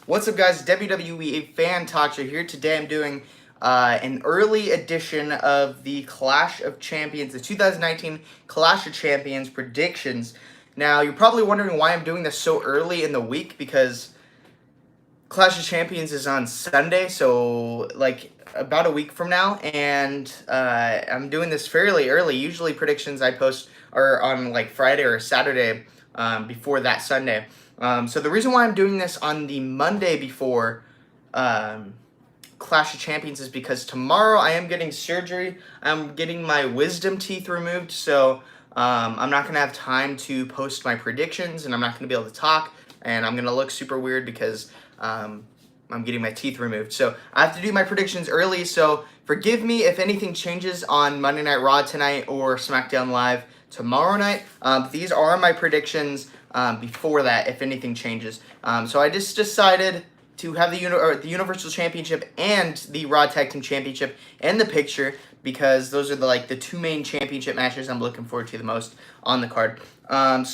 What's up, guys? WWE Fan Tacha here. Today I'm doing an early edition of the Clash of Champions, the 2019 Clash of Champions predictions. Now, you're probably wondering why I'm doing this so early in the week, because Clash of Champions is on Sunday, so like about a week from now, and I'm doing this fairly early. Usually predictions I post are on like Friday or Saturday before that Sunday. So the reason why I'm doing this on the Monday before Clash of Champions is because tomorrow I am getting surgery. I'm getting my wisdom teeth removed, so I'm not going to have time to post my predictions, and I'm not going to be able to talk, and I'm going to look super weird because I'm getting my teeth removed. So I have to do my predictions early, so forgive me if anything changes on Monday Night Raw tonight or SmackDown Live tomorrow night. These are my predictions before that, if anything changes. So I just decided to have the Universal Championship and the Raw Tag Team Championship in the picture, because those are the two main championship matches I'm looking forward to the most on the card. I'm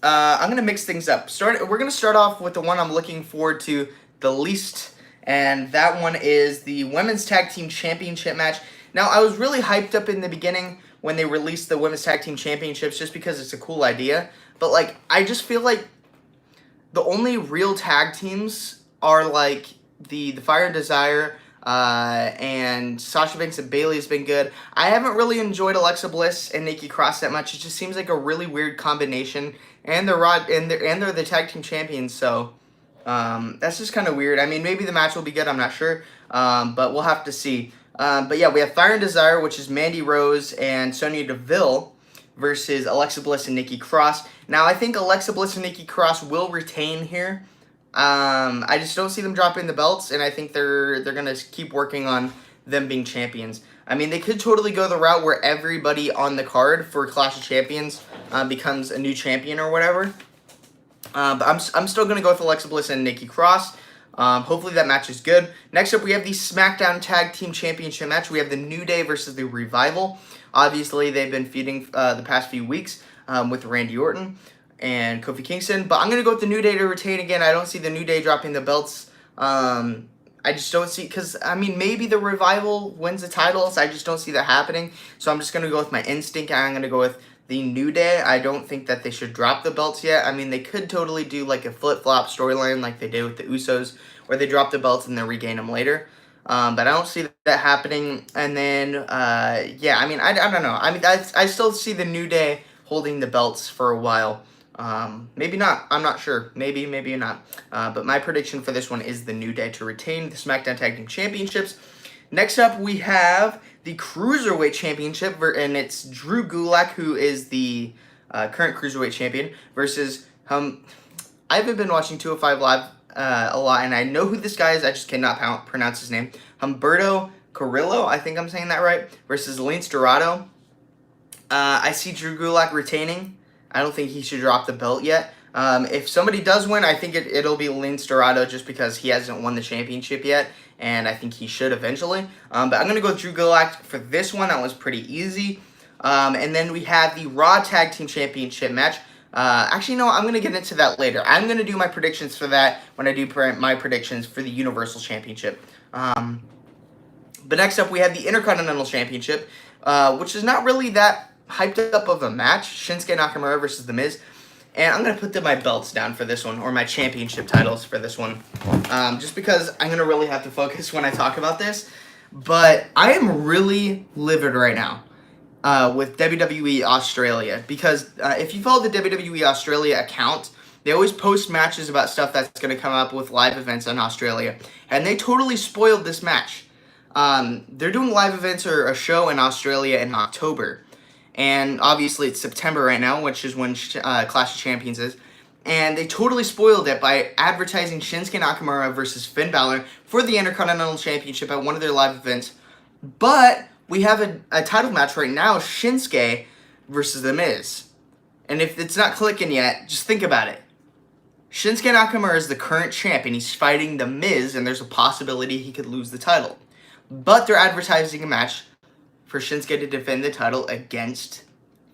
gonna mix things up. We're gonna start off with the one I'm looking forward to the least, and that one is the Women's Tag Team Championship match. Now, I was really hyped up in the beginning when they released the Women's Tag Team Championships, just because it's a cool idea. But I just feel like the only real tag teams are the Fire and Desire, and Sasha Banks and Bayley has been good. I haven't really enjoyed Alexa Bliss and Nikki Cross that much. It just seems like a really weird combination, and they're the tag team champions, so that's just kind of weird. I mean, maybe the match will be good. I'm not sure, but we'll have to see. But yeah, we have Fire and Desire, which is Mandy Rose and Sonya Deville, versus Alexa Bliss and Nikki Cross. Now, I think Alexa Bliss and Nikki Cross will retain here. I just don't see them dropping the belts, and I think they're gonna keep working on them being champions. I mean, they could totally go the route where everybody on the card for Clash of Champions becomes a new champion or whatever. But I'm still gonna go with Alexa Bliss and Nikki Cross. Hopefully that match is good. Next up, we have the SmackDown Tag Team Championship match. We have the New Day versus the Revival. Obviously, they've been feuding the past few weeks with Randy Orton and Kofi Kingston, but I'm going to go with the New Day to retain again. I don't see the New Day dropping the belts. I just don't see, because, I mean, maybe the Revival wins the titles. I just don't see that happening, so I'm just going to go with my instinct, and I'm going to go with the New Day. I don't think that they should drop the belts yet. I mean, they could totally do like a flip-flop storyline like they did with the Usos, where they drop the belts and then regain them later. But I don't see that happening. And then, yeah, I mean, I don't know. I mean, I still see the New Day holding the belts for a while. Maybe not. I'm not sure. Maybe not. But my prediction for this one is the New Day to retain the SmackDown Tag Team Championships. Next up, we have the Cruiserweight Championship, and it's Drew Gulak, who is the current Cruiserweight Champion, versus I haven't been watching 205 Live a lot, and I know who this guy is. I just cannot pronounce his name. Humberto Carrillo, I think I'm saying that right, versus Lince Dorado. I see Drew Gulak retaining. I don't think he should drop the belt yet. If somebody does win, I think it'll be Lince Dorado, just because he hasn't won the championship yet, and I think he should eventually. But I'm going to go with Drew Gulak for this one. That was pretty easy. And then we have the Raw Tag Team Championship match. Actually, no, I'm going to get into that later. I'm going to do my predictions for that when I do my predictions for the Universal Championship. But next up, we have the Intercontinental Championship, which is not really that hyped up of a match. Shinsuke Nakamura versus The Miz. And I'm going to put my belts down for this one, or my championship titles for this one, just because I'm going to really have to focus when I talk about this. But I am really livid right now with WWE Australia, because if you follow the WWE Australia account, they always post matches about stuff that's going to come up with live events in Australia, and they totally spoiled this match. They're doing live events or a show in Australia in October, and obviously it's September right now, which is when Clash of Champions is, and they totally spoiled it by advertising Shinsuke Nakamura versus Finn Balor for the Intercontinental Championship at one of their live events. But we have a title match right now, Shinsuke versus The Miz. And if it's not clicking yet, just think about it. Shinsuke Nakamura is the current champ, and he's fighting The Miz, and there's a possibility he could lose the title. But they're advertising a match for Shinsuke to defend the title against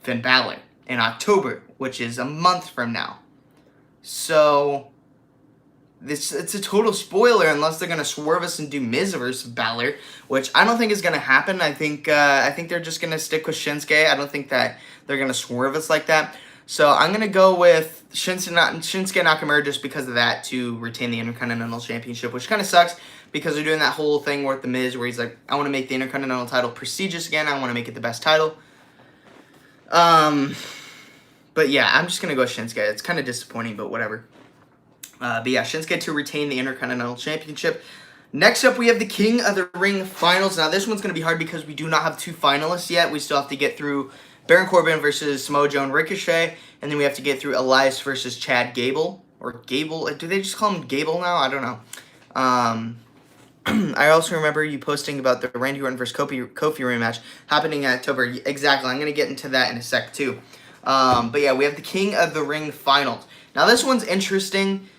Finn Balor in October, which is a month from now. So it's a total spoiler unless they're gonna swerve us and do Miz versus Balor, which I don't think is gonna happen. I think they're just gonna stick with Shinsuke. I don't think that they're gonna swerve us like that. So I'm gonna go with Shinsuke Nakamura just because of that to retain the Intercontinental Championship, which kind of sucks because they're doing that whole thing with the Miz where he's like, I want to make the Intercontinental title prestigious again. I want to make it the best title. But yeah, I'm just gonna go with Shinsuke. It's kind of disappointing, but whatever. But yeah, Shinsuke to retain the Intercontinental Championship. Next up, we have the King of the Ring Finals. Now, this one's going to be hard because we do not have two finalists yet. We still have to get through Baron Corbin versus Samoa Joe and Ricochet. And then we have to get through Elias versus Chad Gable. Or Gable. Do they just call him Gable now? I don't know. I also remember you posting about the Randy Orton versus Kofi rematch happening in October. Exactly. I'm going to get into that in a sec, too. But yeah, we have the King of the Ring Finals. Now, this one's interesting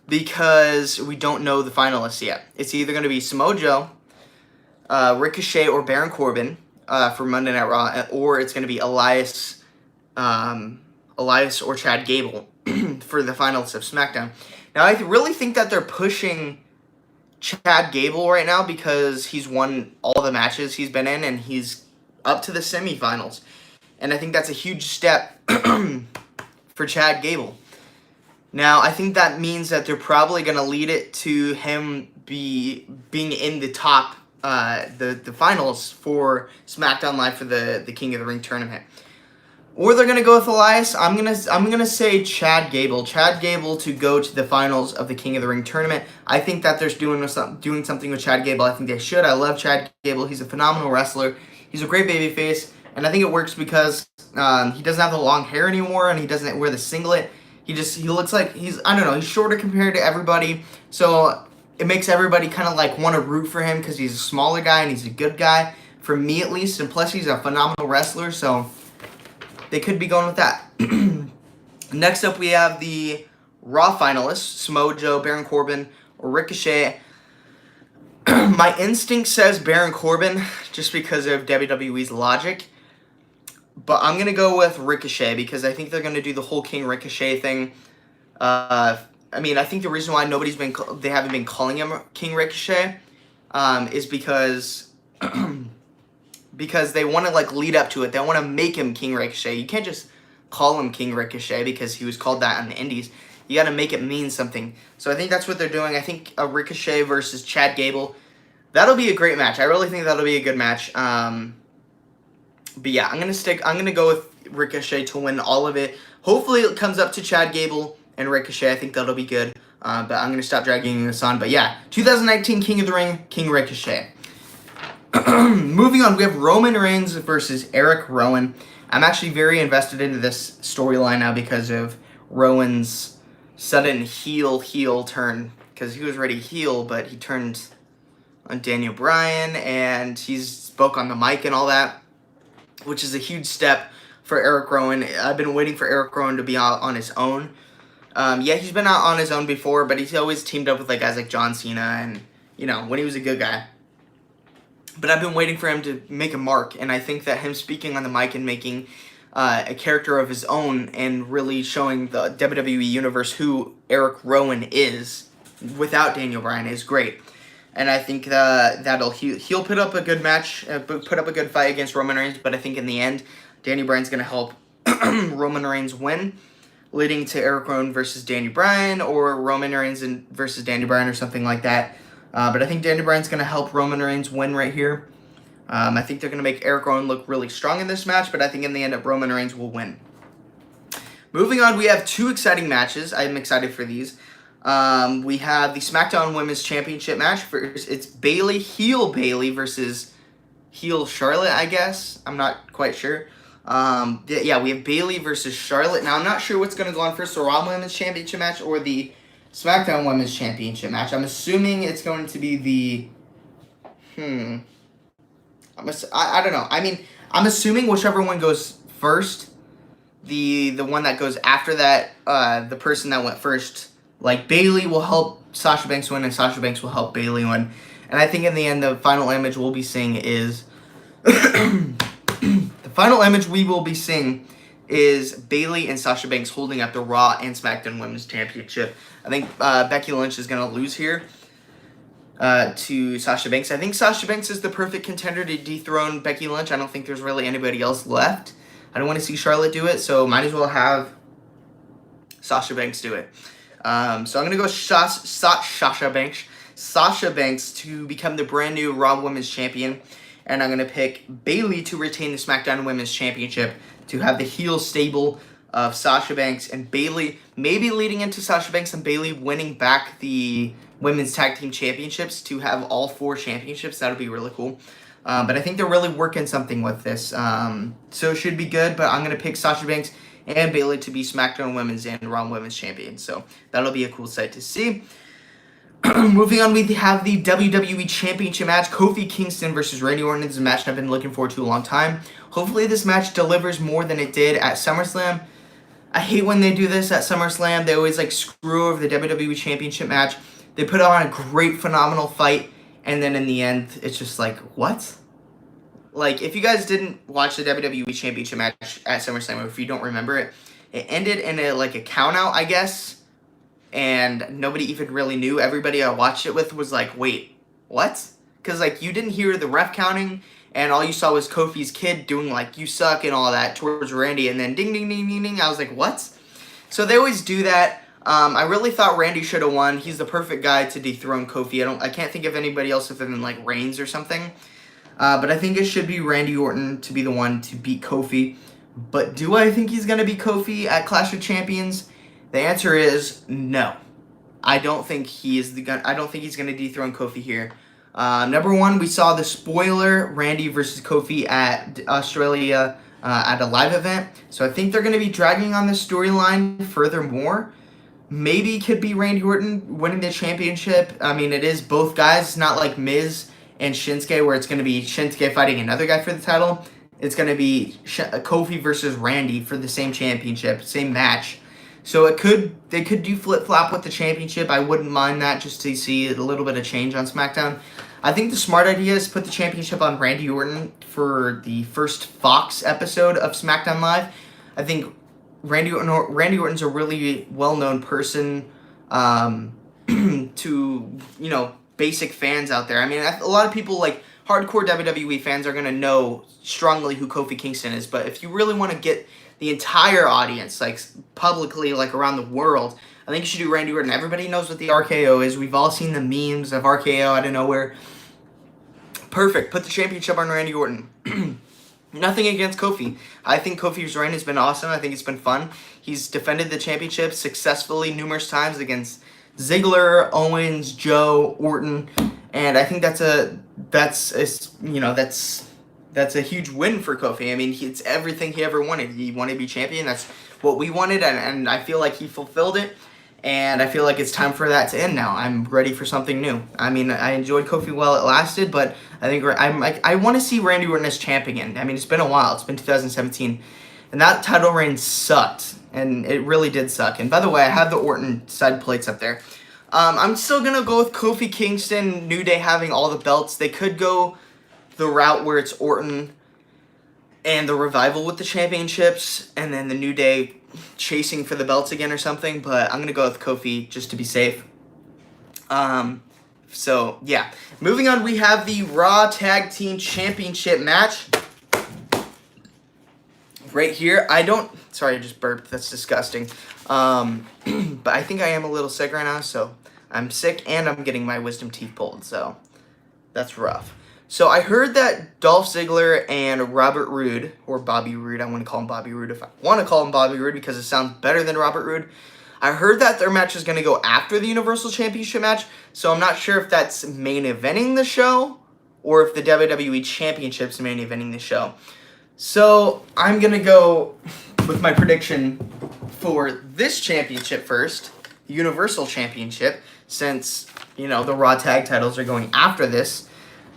because we don't know the finalists yet. It's either going to be Samoa Joe, Ricochet, or Baron Corbin for Monday Night Raw, or it's going to be Elias or Chad Gable for the finalists of SmackDown. Now, I really think that they're pushing Chad Gable right now because he's won all the matches he's been in, and he's up to the semifinals. And I think that's a huge step for Chad Gable. Now, I think that means that they're probably going to lead it to him being in the top, the finals for SmackDown Live for the King of the Ring tournament. Or they're going to go with Elias. I'm gonna say Chad Gable. Chad Gable to go to the finals of the King of the Ring tournament. I think that they're doing something with Chad Gable. I think they should. I love Chad Gable. He's a phenomenal wrestler. He's a great babyface. And I think it works because he doesn't have the long hair anymore and he doesn't wear the singlet. He looks like he's shorter compared to everybody. So it makes everybody kind of like want to root for him because he's a smaller guy and he's a good guy. For me at least. And plus he's a phenomenal wrestler. So they could be going with that. Next up we have the Raw finalists. Samoa Joe, Baron Corbin, or Ricochet. My instinct says Baron Corbin just because of WWE's logic. But I'm going to go with Ricochet because I think they're going to do the whole King Ricochet thing. I think the reason why they haven't been calling him King Ricochet is because because they want to like lead up to it. They want to make him King Ricochet. You can't just call him King Ricochet because he was called that on the Indies. You got to make it mean something. So I think that's what they're doing. I think a Ricochet versus Chad Gable, that'll be a great match. I really think that'll be a good match. But yeah, I'm gonna go with Ricochet to win all of it. Hopefully it comes up to Chad Gable and Ricochet. I think that'll be good. But I'm gonna stop dragging this on. But yeah, 2019 King of the Ring, King Ricochet. Moving on, we have Roman Reigns versus Eric Rowan. I'm actually very invested into this storyline now because of Rowan's sudden heel turn. Because he was already heel, but he turned on Daniel Bryan and he spoke on the mic and all that, which is a huge step for Eric Rowan. I've been waiting for Eric Rowan to be out on his own. Yeah, he's been out on his own before, but he's always teamed up with like guys like John Cena and, when he was a good guy. But I've been waiting for him to make a mark, and I think that him speaking on the mic and making a character of his own and really showing the WWE Universe who Eric Rowan is without Daniel Bryan is great. And I think he'll put up a good match, put up a good fight against Roman Reigns. But I think in the end, Daniel Bryan's going to help Roman Reigns win, leading to Eric Rowan versus Daniel Bryan or Roman Reigns versus Daniel Bryan or something like that. But I think Daniel Bryan's going to help Roman Reigns win right here. I think they're going to make Eric Rowan look really strong in this match. But I think in the end, Roman Reigns will win. Moving on, we have two exciting matches. I'm excited for these. We have the SmackDown Women's Championship match. It's heel Bayley versus heel Charlotte, I guess. I'm not quite sure. Yeah, we have Bayley versus Charlotte. Now, I'm not sure what's going to go on first, the Raw Women's Championship match or the SmackDown Women's Championship match. I'm assuming it's going to be the... I don't know. I'm assuming whichever one goes first, the one that goes after that, the person that went first... Like, Bayley will help Sasha Banks win, and Sasha Banks will help Bayley win. And I think in the end, the final image we'll be seeing is... is Bayley and Sasha Banks holding up the Raw and SmackDown Women's Championship. I think Becky Lynch is going to lose here to Sasha Banks. I think Sasha Banks is the perfect contender to dethrone Becky Lynch. I don't think there's really anybody else left. I don't want to see Charlotte do it, so might as well have Sasha Banks do it. So I'm going to go Sasha Banks to become the brand new Raw Women's Champion. And I'm going to pick Bayley to retain the SmackDown Women's Championship to have the heel stable of Sasha Banks and Bayley, maybe leading into Sasha Banks and Bayley winning back the Women's Tag Team Championships to have all 4 championships. That would be really cool. But I think they're really working something with this. So it should be good, but I'm going to pick Sasha Banks and Bayley to be SmackDown Women's and Raw Women's Champions. So that'll be a cool sight to see. Moving on, we have the WWE Championship match, Kofi Kingston versus Randy Orton. This is a match I've been looking forward to a long time. Hopefully this match delivers more than it did at SummerSlam. I hate when they do this at SummerSlam. They always screw over the WWE Championship match. They put on a great, phenomenal fight, and then in the end, it's just what? If you guys didn't watch the WWE Championship match at SummerSlam, or if you don't remember it, it ended in a count out, I guess. And nobody even really knew. Everybody I watched it with was wait, what? Because, you didn't hear the ref counting, and all you saw was Kofi's kid doing, you suck and all that towards Randy, and then ding, ding, ding, ding, ding. I was like, what? So they always do that. I really thought Randy should have won. He's the perfect guy to dethrone Kofi. I can't think of anybody else other than, Reigns or something. But I think it should be Randy Orton to be the one to beat Kofi. But do I think he's going to beat Kofi at Clash of Champions? The answer is no. I don't think he is I don't think he's going to dethrone Kofi here. Number one, we saw the spoiler Randy versus Kofi at Australia at a live event. So I think they're going to be dragging on this storyline furthermore. Maybe it could be Randy Orton winning the championship. I mean, it is both guys. It's not like Miz and Shinsuke where it's going to be Shinsuke fighting another guy for the title. It's going to be Kofi versus Randy for the same championship, same match. So they could do flip-flop with the championship. I wouldn't mind that just to see a little bit of change on SmackDown. I think the smart idea is put the championship on Randy Orton for the first Fox episode of SmackDown Live. I think Randy Orton's a really well-known person to, basic fans out there. I mean, a lot of people, hardcore WWE fans are going to know strongly who Kofi Kingston is. But if you really want to get the entire audience, publicly, around the world, I think you should do Randy Orton. Everybody knows what the RKO is. We've all seen the memes of RKO out of nowhere. Perfect. Put the championship on Randy Orton. Nothing against Kofi. I think Kofi's reign has been awesome. I think it's been fun. He's defended the championship successfully numerous times against Ziggler, Owens, Joe, Orton, and I think that's a huge win for Kofi. I mean, it's everything he ever wanted. He wanted to be champion. That's what we wanted, and I feel like he fulfilled it. And I feel like it's time for that to end now. I'm ready for something new. I mean, I enjoyed Kofi while it lasted, but I think I want to see Randy Orton as champion. I mean, it's been a while. It's been 2017, and that title reign sucked, and it really did suck. And by the way, I have the Orton side plates up there. I'm still gonna go with Kofi Kingston, New Day having all the belts. They could go the route where it's Orton and the Revival with the championships, and then the New Day chasing for the belts again or something, but I'm going to go with Kofi just to be safe. So, yeah. Moving on, we have the Raw Tag Team Championship match. Right here. Sorry, I just burped. That's disgusting. But I think I am a little sick right now, so I'm sick and I'm getting my wisdom teeth pulled, so that's rough. So I heard that Dolph Ziggler and Robert Roode, or Bobby Roode, I want to call him Bobby Roode if I want to call him Bobby Roode because it sounds better than Robert Roode. I heard that their match is going to go after the Universal Championship match, so I'm not sure if that's main eventing the show or if the WWE Championship's main eventing the show. So I'm going to go with my prediction for this championship first, the Universal Championship, since, the Raw Tag titles are going after this.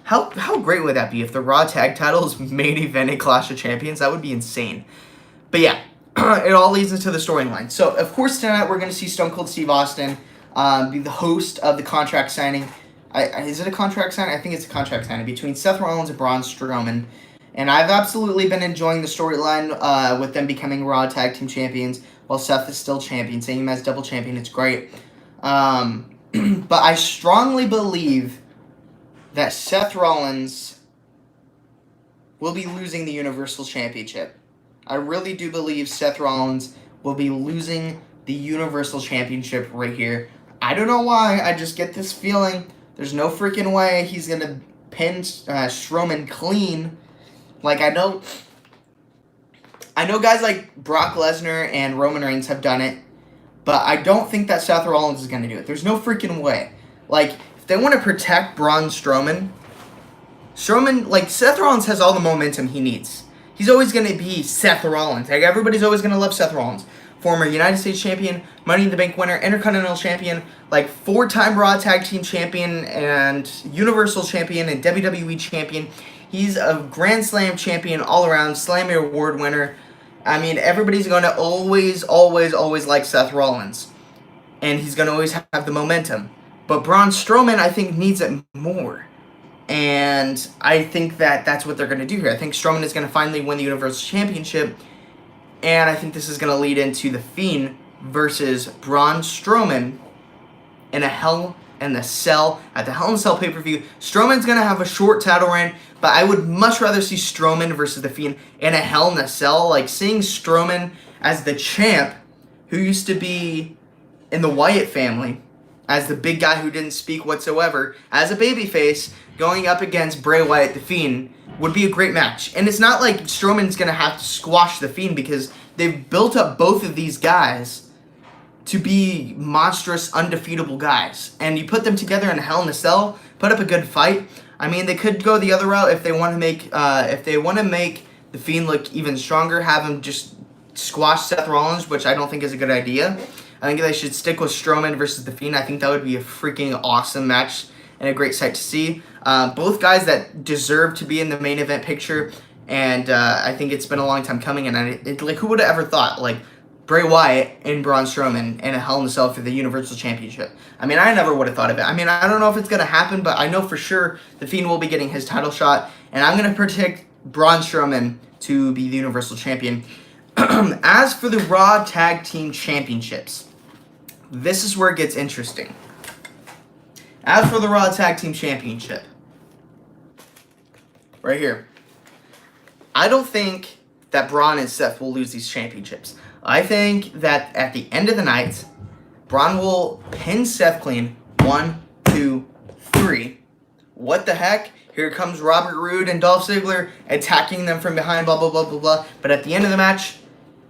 How great would that be if the Raw Tag titles main evented Clash of Champions? That would be insane. But yeah, it all leads into the storyline. So, of course, tonight we're going to see Stone Cold Steve Austin be the host of the contract signing. Is it a contract signing? I think it's a contract signing between Seth Rollins and Braun Strowman. And I've absolutely been enjoying the storyline with them becoming Raw Tag Team Champions while Seth is still champion. Seeing him as double champion, it's great. But I strongly believe that Seth Rollins will be losing the Universal Championship. I really do believe Seth Rollins will be losing the Universal Championship right here. I don't know why. I just get this feeling. There's no freaking way he's going to pin Strowman clean. Like, I know guys like Brock Lesnar and Roman Reigns have done it, but I don't think that Seth Rollins is going to do it. There's no freaking way. Like, if they want to protect Braun Strowman, like, Seth Rollins has all the momentum he needs. He's always going to be Seth Rollins. Like, everybody's always going to love Seth Rollins. Former United States champion, Money in the Bank winner, Intercontinental champion, like 4-time Raw Tag Team champion, and Universal champion, and WWE champion. He's a Grand Slam champion all around, Slammy Award winner. I mean, everybody's going to always like Seth Rollins. And he's going to always have the momentum. But Braun Strowman, I think, needs it more. And I think that that's what they're going to do here. I think Strowman is going to finally win the Universal Championship. And I think this is going to lead into The Fiend versus Braun Strowman in a Hell in the Cell at the Hell in the Cell pay-per-view. Strowman's going to have a short title reign, but I would much rather see Strowman versus The Fiend in a Hell in a Cell. Like, seeing Strowman as the champ, who used to be in the Wyatt family, as the big guy who didn't speak whatsoever, as a babyface, going up against Bray Wyatt, The Fiend, would be a great match. And it's not like Strowman's going to have to squash The Fiend, because they've built up both of these guys to be monstrous, undefeatable guys. And you put them together in a Hell in a Cell, put up a good fight. I mean, they could go the other route if they want to make The Fiend look even stronger, have him just squash Seth Rollins, which I don't think is a good idea. I think they should stick with Strowman versus The Fiend. I think that would be a freaking awesome match and a great sight to see. Both guys that deserve to be in the main event picture, and I think it's been a long time coming. And like, who would have ever thought, like, Bray Wyatt and Braun Strowman in a Hell in a Cell for the Universal Championship? I mean, I never would have thought of it. I mean, I don't know if it's going to happen, but I know for sure The Fiend will be getting his title shot, and I'm going to predict Braun Strowman to be the Universal Champion. As for the Raw Tag Team Championships, this is where it gets interesting. As for the Raw Tag Team Championship, right here, I don't think that Braun and Seth will lose these championships. I think that at the end of the night, Braun will pin Seth clean. 1, 2, 3. What the heck? Here comes Robert Roode and Dolph Ziggler attacking them from behind, blah, blah, blah, blah, blah. But at the end of the match,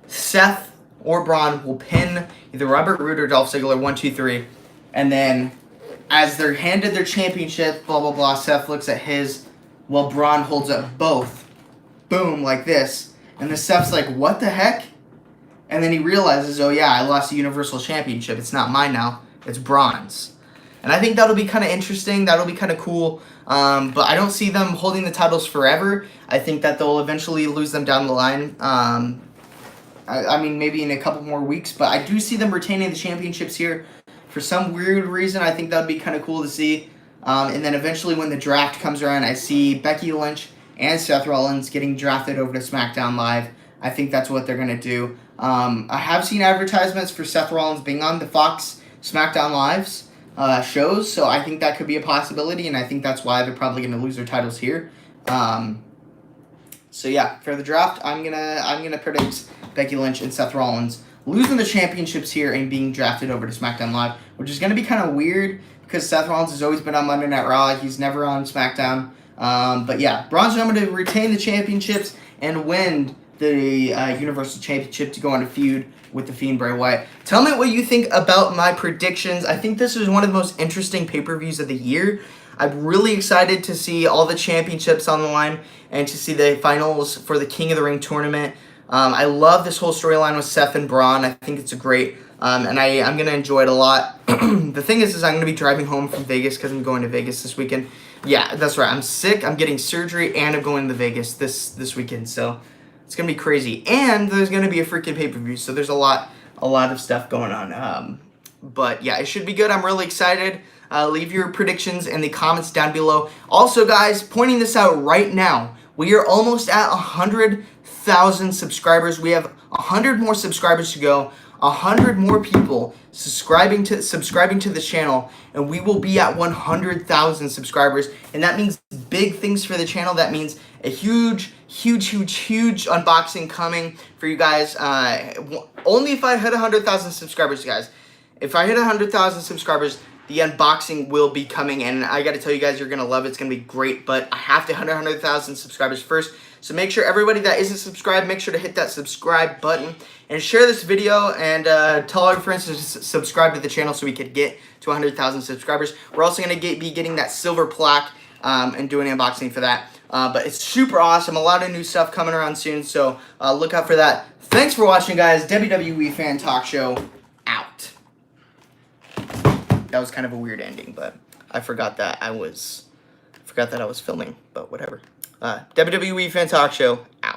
Seth or Braun will pin either Robert Roode or Dolph Ziggler. 1, 2, 3. And then, as they're handed their championship, blah, blah, blah, Seth looks at his, while Braun holds up both. Boom, like this. And then Seth's like, what the heck? And then he realizes, oh yeah, I lost the Universal Championship. It's not mine now. It's Braun's. And I think that'll be kind of interesting. That'll be kind of cool. But I don't see them holding the titles forever. I think that they'll eventually lose them down the line. I mean, maybe in a couple more weeks. But I do see them retaining the championships here. For some weird reason, I think that would be kind of cool to see. And then eventually when the draft comes around, I see Becky Lynch and Seth Rollins getting drafted over to SmackDown Live. I think that's what they're going to do. I have seen advertisements for Seth Rollins being on the Fox SmackDown Live's shows, so I think that could be a possibility, and I think that's why they're probably going to lose their titles here. So yeah, for the draft, I'm gonna predict Becky Lynch and Seth Rollins losing the championships here and being drafted over to SmackDown Live, which is going to be kind of weird because Seth Rollins has always been on Monday Night Raw. He's never on SmackDown. But yeah, Braun Strowman to retain the championships and win the Universal Championship to go on a feud with The Fiend Bray Wyatt. Tell me what you think about my predictions. I think this is one of the most interesting pay-per-views of the year. I'm really excited to see all the championships on the line and to see the finals for the King of the Ring tournament. I love this whole storyline with Seth and Braun. I think it's a great, and I'm going to enjoy it a lot. The thing is I'm going to be driving home from Vegas because I'm going to Vegas this weekend. Yeah, that's right. I'm sick. I'm getting surgery, and I'm going to Vegas this weekend. So it's going to be crazy. And there's going to be a freaking pay-per-view. So there's a lot of stuff going on. But yeah, it should be good. I'm really excited. Leave your predictions in the comments down below. Also, guys, pointing this out right now, We are almost at 100,000 subscribers. We have 100 more subscribers to go. 100 more people subscribing to the channel, and we will be at 100,000 subscribers. And that means big things for the channel. That means a huge unboxing coming for you guys. Only if I hit 100,000 subscribers, guys. If I hit 100,000 subscribers, the unboxing will be coming, and I got to tell you guys, you're going to love it. It's going to be great, but I have to hit 100,000 subscribers first. So make sure everybody that isn't subscribed, make sure to hit that subscribe button and share this video, and tell all your friends to subscribe to the channel so we could get to 100,000 subscribers. We're also going to be getting that silver plaque and doing an unboxing for that. But it's super awesome. A lot of new stuff coming around soon, so look out for that. Thanks for watching, guys. WWE Fan Talk Show out. That was kind of a weird ending, but I forgot that I was filming, but whatever. WWE Fan Talk Show out.